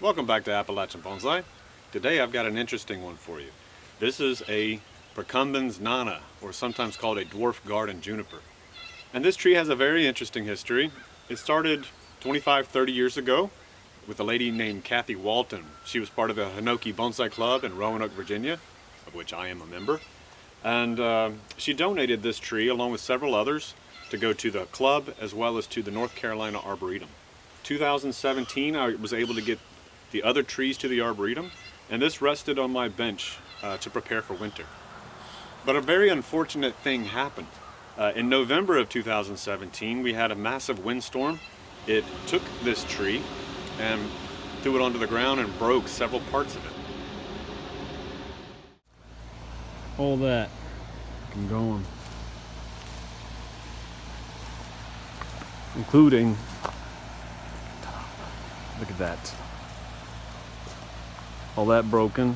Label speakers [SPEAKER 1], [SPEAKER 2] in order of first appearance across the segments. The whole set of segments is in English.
[SPEAKER 1] Welcome back to Appalachian Bonsai. Today I've got an interesting one for you. This is a Procumbens nana, or sometimes called a dwarf garden juniper. And this tree has a very interesting history. It started 25-30 years ago with a lady named Kathy Walton. She was part of the Hinoki Bonsai Club in Roanoke, Virginia, of which I am a member. And she donated this tree along with several others to go to the club as well as to the North Carolina Arboretum. 2017 I was able to get the other trees to the Arboretum, and this rested on my bench to prepare for winter. But a very unfortunate thing happened. In November of 2017 we had a massive windstorm. It took this tree and threw it onto the ground and broke several parts of it.
[SPEAKER 2] All that.
[SPEAKER 1] I'm going. Including, look at that. All that broken.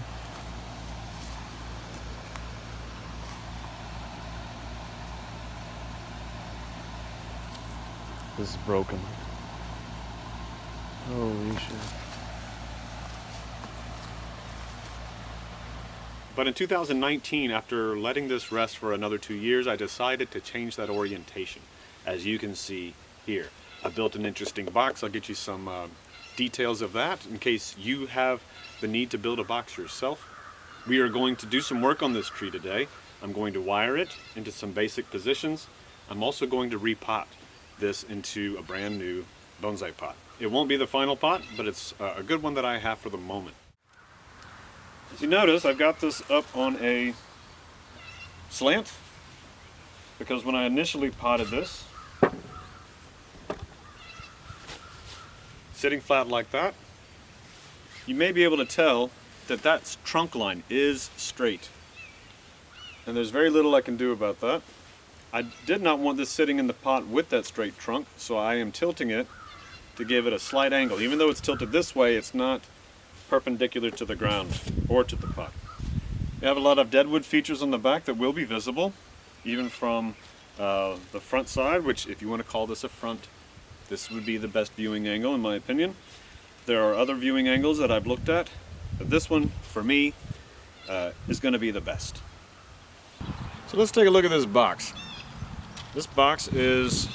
[SPEAKER 1] This is broken. Holy shit. But in 2019, after letting this rest for another 2 years, I decided to change that orientation. As you can see here, I built an interesting box. I'll get you some details of that in case you have the need to build a box yourself. We are going to do some work on this tree today. I'm going to wire it into some basic positions. I'm also going to repot this into a brand new bonsai pot. It won't be the final pot, but it's a good one that I have for the moment. As you notice, I've got this up on a slant because when I initially potted this, sitting flat like that, you may be able to tell that that trunk line is straight. And there's very little I can do about that. I did not want this sitting in the pot with that straight trunk, so I am tilting it to give it a slight angle. Even though it's tilted this way, it's not perpendicular to the ground or to the pot. We have a lot of deadwood features on the back that will be visible, even from the front side, which, if you want to call this a front, this would be the best viewing angle in my opinion. There are other viewing angles that I've looked at, but this one, for me, is going to be the best. So let's take a look at this box. This box is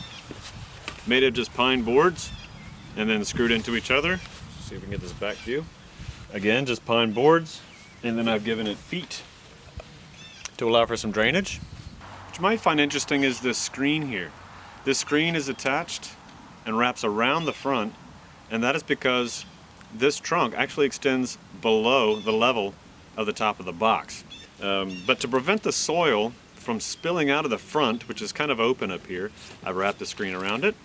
[SPEAKER 1] made of just pine boards and then screwed into each other. Let's see if we can get this back view. Again, just pine boards, and then I've given it feet to allow for some drainage. What you might find interesting is this screen here. This screen is attached and wraps around the front, and that is because this trunk actually extends below the level of the top of the box. But to prevent the soil from spilling out of the front, which is kind of open up here, I've wrapped the screen around it.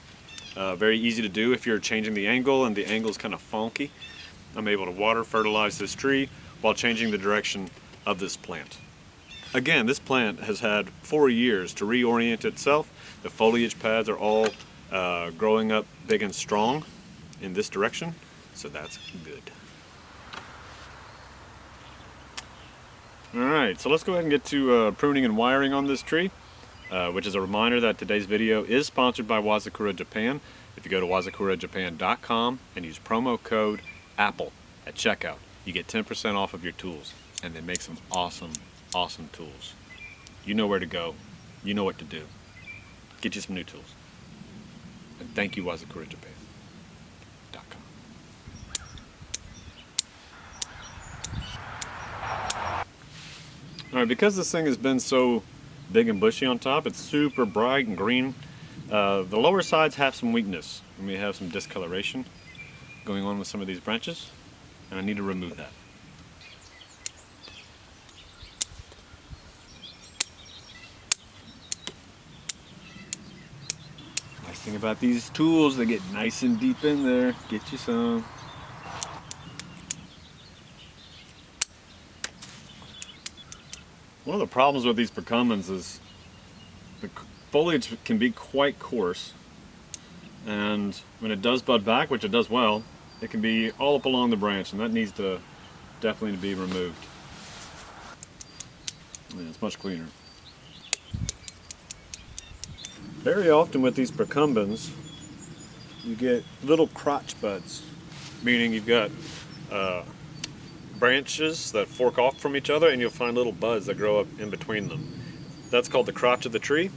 [SPEAKER 1] Very easy to do if you're changing the angle and the angle is kind of funky. I'm able to water fertilize this tree while changing the direction of this plant. Again, this plant has had 4 years to reorient itself. The foliage pads are all growing up big and strong in this direction, so that's good. Alright, so let's go ahead and get to pruning and wiring on this tree, which is a reminder that today's video is sponsored by Wazakura Japan. If you go to wazakurajapan.com and use promo code APPLE at checkout, you get 10% off of your tools, and they make some awesome tools. You know where to go, you know what to do. Get you some new tools. And thank you, wazakurajapan.com. Alright, because this thing has been so big and bushy on top, it's super bright and green. The lower sides have some weakness, and we have some discoloration going on with some of these branches, and I need to remove that. Nice thing about these tools, they get nice and deep in there. Get you some. One of the problems with these Procumbens is the foliage can be quite coarse, and when it does bud back, which it does well, it can be all up along the branch, and that needs to definitely be removed. And it's much cleaner. Very often with these Procumbens, you get little crotch buds, meaning you've got branches that fork off from each other, and you'll find little buds that grow up in between them. That's called the crotch of the tree,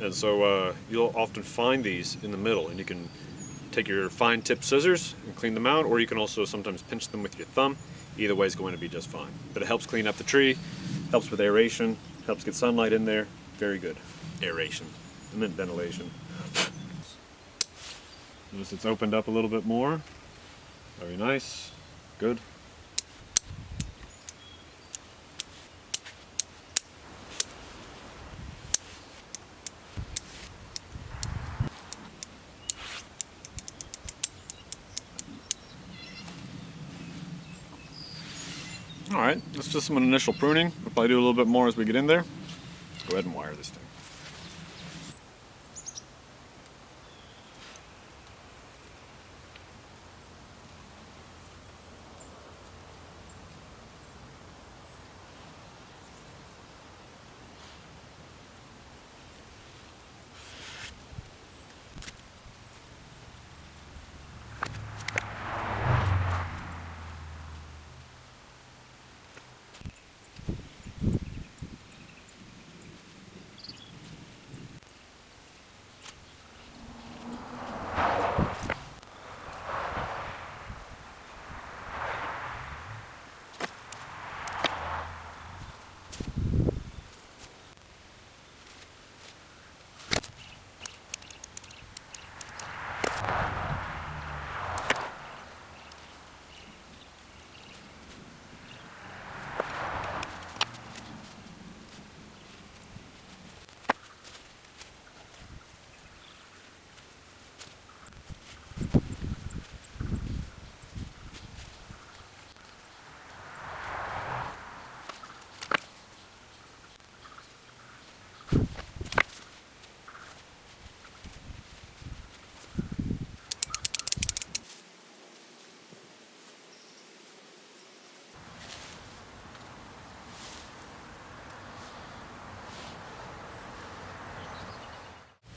[SPEAKER 1] and so you'll often find these in the middle, and you can take your fine tip scissors and clean them out, or you can also sometimes pinch them with your thumb. Either way is going to be just fine. But it helps clean up the tree, helps with aeration, helps get sunlight in there. Very good. Aeration. I meant ventilation. Notice it's opened up a little bit more. Very nice. Good. Alright, that's just some initial pruning. We'll probably do a little bit more as we get in there. Let's go ahead and wire this thing.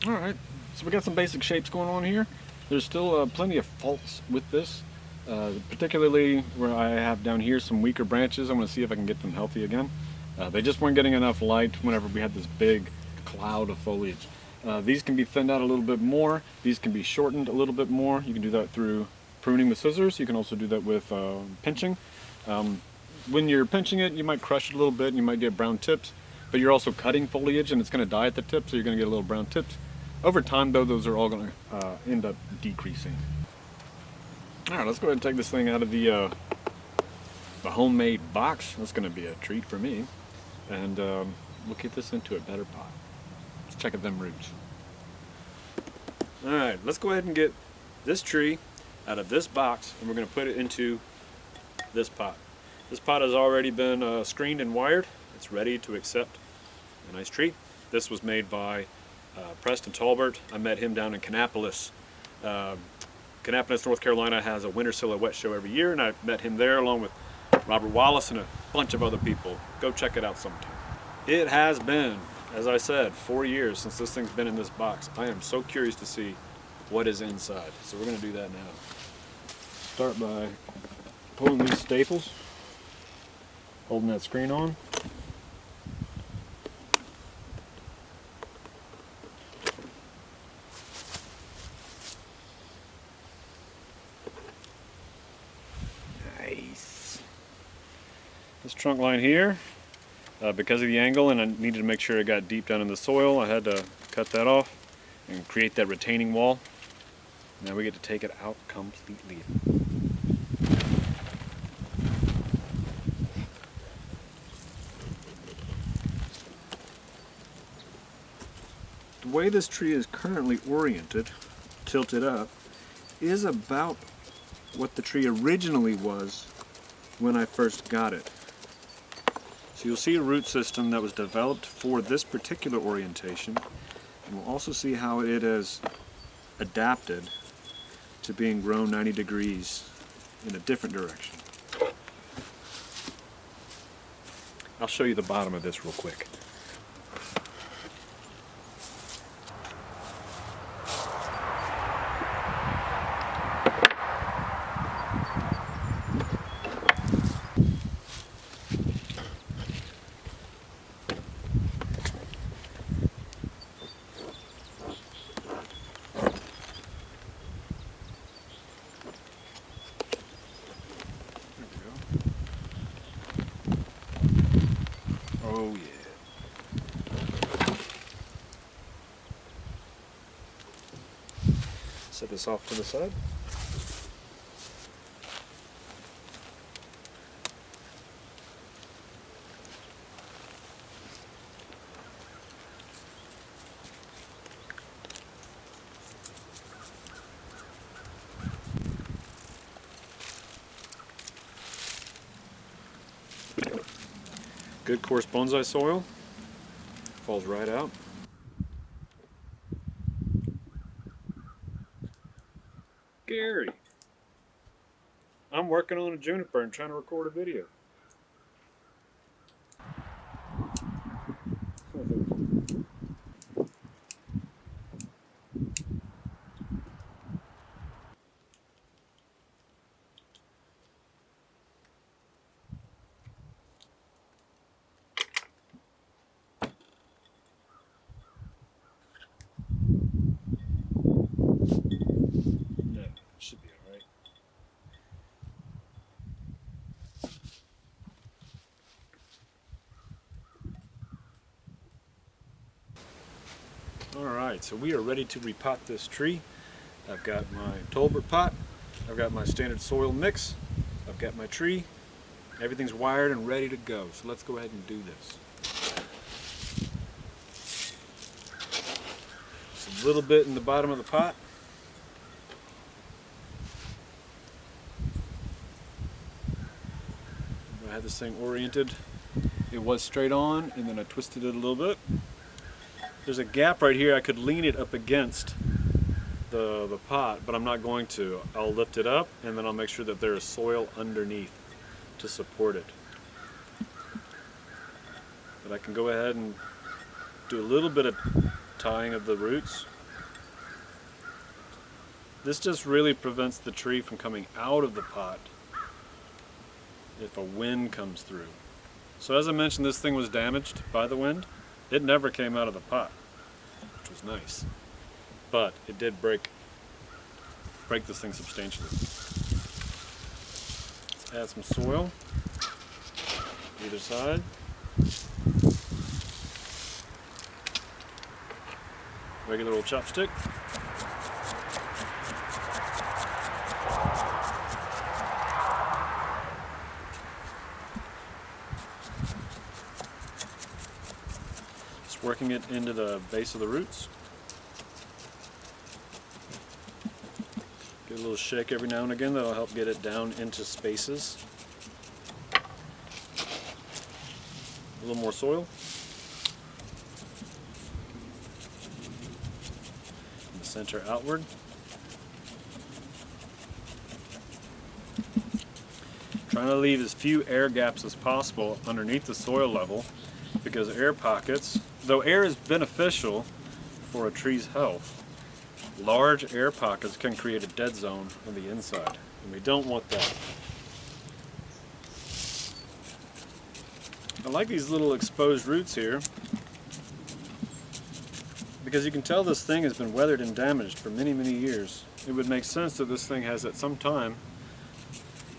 [SPEAKER 1] Alright, so we got some basic shapes going on here. There's still plenty of faults with this, particularly where I have down here some weaker branches. I'm going to see if I can get them healthy again. They just weren't getting enough light whenever we had this big cloud of foliage. These can be thinned out a little bit more. These can be shortened a little bit more. You can do that through pruning with scissors. You can also do that with pinching. When you're pinching it, you might crush it a little bit and you might get brown tips, but you're also cutting foliage and it's going to die at the tip, so you're going to get a little brown tips. Over time, though, those are all going to end up decreasing. All right, let's go ahead and take this thing out of the homemade box. That's going to be a treat for me. And we'll get this into a better pot. Let's check out them roots. All right, let's go ahead and get this tree out of this box, and we're going to put it into this pot. This pot has already been screened and wired. It's ready to accept a nice tree. This was made by Preston Talbert. I met him down in Kannapolis. Kannapolis, North Carolina has a winter silhouette show every year, and I met him there along with Robert Wallace and a bunch of other people. Go check it out sometime. It has been, as I said, 4 years since this thing's been in this box. I am so curious to see what is inside. So we're going to do that now. Start by pulling these staples, holding that screen on. Nice. This trunk line here, because of the angle and I needed to make sure it got deep down in the soil, I had to cut that off and create that retaining wall. Now we get to take it out completely. The way this tree is currently oriented, tilted up, is about what the tree originally was when I first got it. So you'll see a root system that was developed for this particular orientation, and we'll also see how it has adapted to being grown 90 degrees in a different direction. I'll show you the bottom of this real quick. Oh yeah. Set this off to the side. Good coarse bonsai soil. Falls right out. Gary, I'm working on a juniper and trying to record a video. No, should be all right. Alright, so we are ready to repot this tree. I've got my Tolbert pot, I've got my standard soil mix, I've got my tree, everything's wired and ready to go. So let's go ahead and do this. Just a little bit in the bottom of the pot. I had this thing oriented. It was straight on and then I twisted it a little bit. There's a gap right here. I could lean it up against the pot, but I'm not going to. I'll lift it up and then I'll make sure that there is soil underneath to support it. But I can go ahead and do a little bit of tying of the roots. This just really prevents the tree from coming out of the pot if a wind comes through. So as I mentioned, this thing was damaged by the wind. It never came out of the pot, which was nice, but it did break this thing substantially. Let's add some soil, either side. Regular old chopstick. Working it into the base of the roots. Give it a little shake every now and again. That'll help get it down into spaces. A little more soil. From the center outward. Trying to leave as few air gaps as possible underneath the soil level, because air pockets, though air is beneficial for a tree's health, large air pockets can create a dead zone on the inside, and we don't want that. I like these little exposed roots here because you can tell this thing has been weathered and damaged for many, many years. It would make sense that this thing has at some time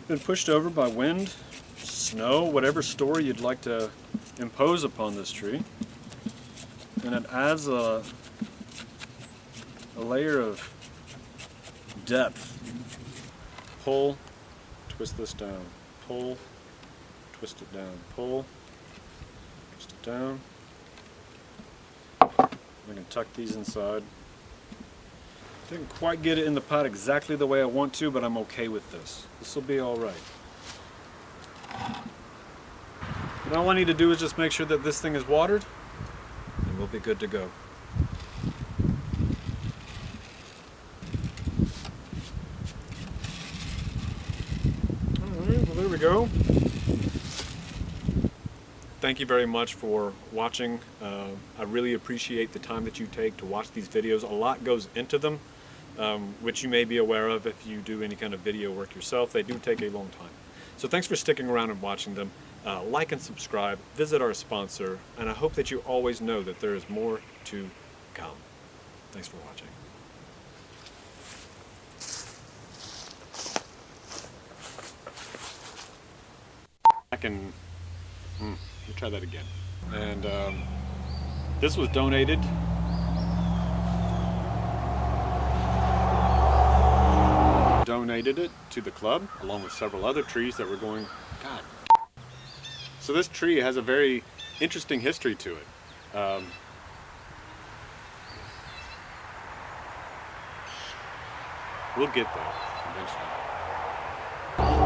[SPEAKER 1] been pushed over by wind, snow, whatever story you'd like to impose upon this tree. And it adds a layer of depth. Pull, twist this down. Pull, twist it down. Pull, twist it down. I can tuck these inside. Didn't quite get it in the pot exactly the way I want to, but I'm okay with this. This will be all right. And all I need to do is just make sure that this thing is watered, and we'll be good to go. Alright, well there we go. Thank you very much for watching. I really appreciate the time that you take to watch these videos. A lot goes into them, which you may be aware of if you do any kind of video work yourself. They do take a long time. So thanks for sticking around and watching them. Like and subscribe, visit our sponsor, and I hope that you always know that there is more to come. Thanks for watching. Let me try that again. And this was donated it to the club along with several other trees that were going. God. So this tree has a very interesting history to it. We'll get there eventually.